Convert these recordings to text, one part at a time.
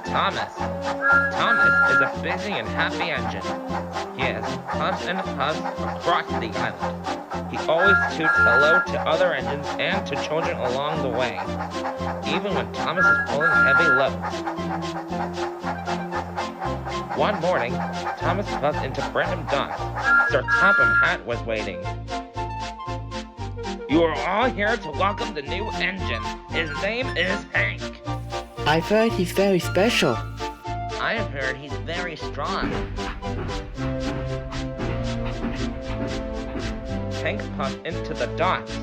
Thomas. Thomas is a busy and happy engine. He has puffs and puffs across the island. He always toots hello to other engines and to children along the way, even when Thomas is pulling heavy loads. One morning, Thomas puffed into Brenham Docks. Sir Topham Hatt was waiting. You are all here to welcome the new engine. His name is Hank. I've heard he's very special. I have heard he's very strong. Hank puffed into the docks.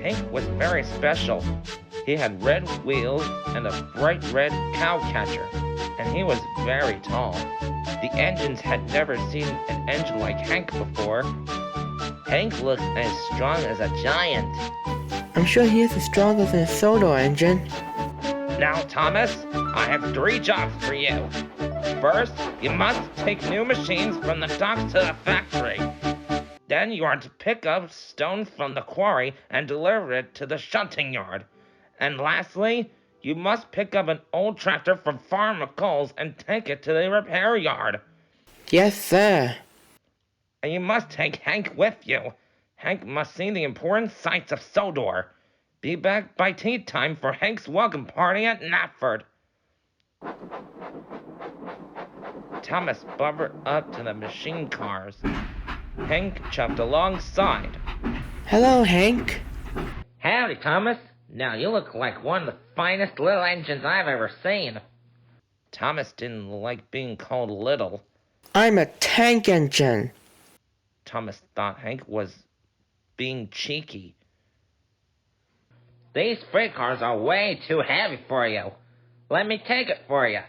Hank was very special. He had red wheels and a bright red cow catcher, and he was very tall. The engines had never seen an engine like Hank before. Hank looks as strong as a giant. I'm sure he is as strong as a soda engine. Now, Thomas, I have 3 jobs for you. First, you must take new machines from the docks to the factory. Then you are to pick up stone from the quarry and deliver it to the shunting yard. And lastly, you must pick up an old tractor from Farmer McColl's and take it to the repair yard. Yes, sir. And you must take Hank with you. Hank must see the important sights of Sodor. Be back by tea time for Hank's welcome party at Knapford. Thomas bumpered up to the machine cars. Hank jumped alongside. Hello, Hank. Howdy, Thomas. Now you look like one of the finest little engines I've ever seen. Thomas didn't like being called little. I'm a tank engine. Thomas thought Hank was being cheeky. These freight cars are way too heavy for you. Let me take it for you.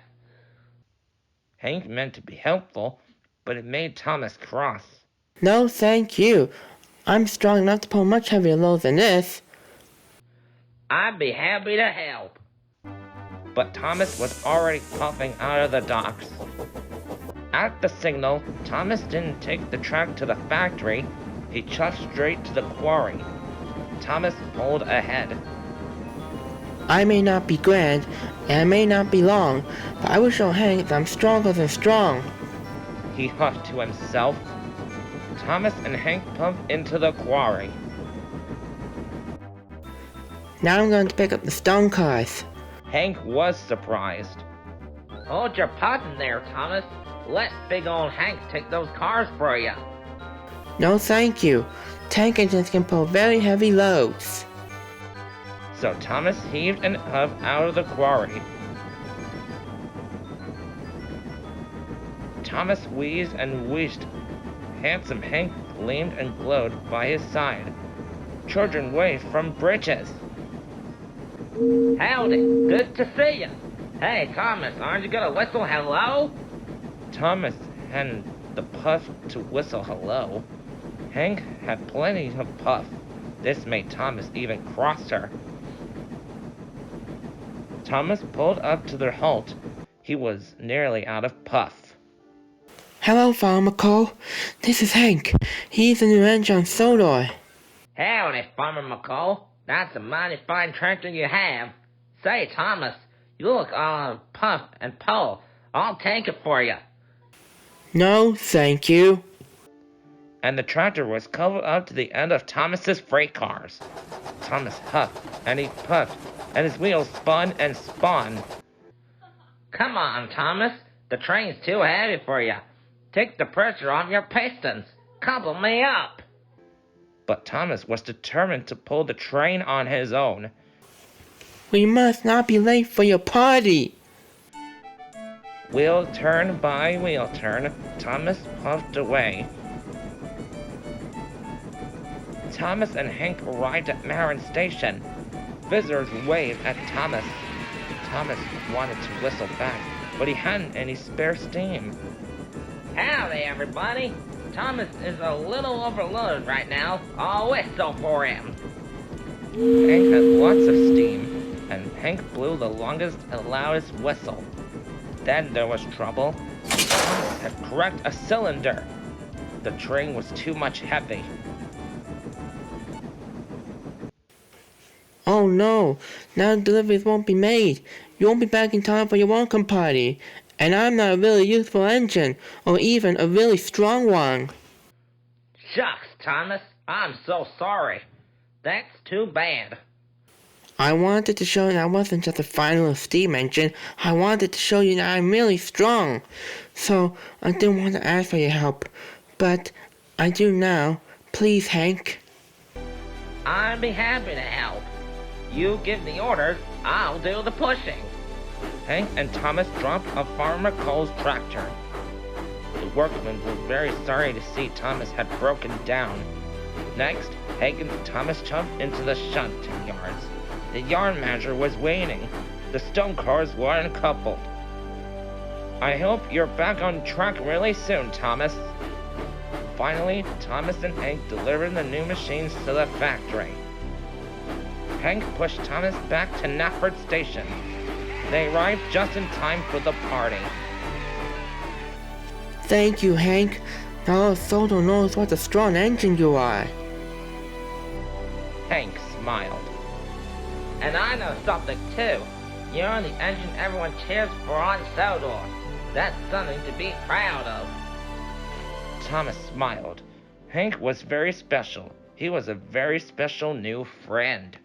Hank meant to be helpful, but it made Thomas cross. No, thank you. I'm strong enough to pull much heavier loads than this. I'd be happy to help. But Thomas was already puffing out of the docks. At the signal, Thomas didn't take the track to the factory. He chuffed straight to the quarry. Thomas pulled ahead. I may not be grand, and I may not be long, but I will show Hank that I'm stronger than strong. He huffed to himself. Thomas and Hank pumped into the quarry. Now I'm going to pick up the stone cars. Hank was surprised. Hold your puffing there, Thomas. Let big old Hank take those cars for you. No, thank you. Tank engines can pull very heavy loads. So Thomas heaved and puffed out of the quarry. Thomas wheezed and wheezed. Handsome Hank gleamed and glowed by his side. Children waved from bridges. Howdy, good to see you. Hey, Thomas, aren't you gonna whistle hello? Thomas hadn't the puff to whistle hello. Hank had plenty of puff. This made Thomas even crosser. Thomas pulled up to their halt. He was nearly out of puff. Hello, Farmer McColl. This is Hank. He's the new engine on Sodor. Howdy, Farmer McColl. That's a mighty fine tractor you have. Say, Thomas, you look all out of puff and pull. I'll take it for you. No, thank you. And the tractor was covered up to the end of Thomas's freight cars. Thomas huffed and he puffed, and his wheels spun and spun. Come on, Thomas. The train's too heavy for you. Take the pressure off your pistons. Couple me up. But Thomas was determined to pull the train on his own. We must not be late for your party. Wheel turn by wheel turn, Thomas puffed away. Thomas and Hank arrived at Marin Station. Visitors waved at Thomas. Thomas wanted to whistle back, but he hadn't any spare steam. Howdy, everybody. Thomas is a little overloaded right now. I'll whistle for him. Hank had lots of steam, and Hank blew the longest and loudest whistle. Then there was trouble. Thomas had cracked a cylinder. The train was too much heavy. Oh Oh no, now the deliveries won't be made. You won't be back in time for your welcome party. And I'm not a really useful engine, or even a really strong one. Shucks, Thomas. I'm so sorry. That's too bad. I wanted to show you that I wasn't just a final steam engine. I wanted to show you that I'm really strong. So I didn't want to ask for your help. But I do now. Please, Hank. I'd be happy to help. You give the orders, I'll do the pushing. Hank and Thomas dropped a Farmer Cole's tractor. The workmen were very sorry to see Thomas had broken down. Next, Hank and Thomas jumped into the shunting yards. The yard manager was waiting. The stone cars were uncoupled. I hope you're back on track really soon, Thomas. Finally, Thomas and Hank delivered the new machines to the factory. Hank pushed Thomas back to Knappert Station. They arrived just in time for the party. Thank you, Hank. Now Soto knows what a strong engine you are. Hank smiled. And I know something too. You're the engine everyone cheers for on Sodor. That's something to be proud of. Thomas smiled. Hank was very special. He was a very special new friend.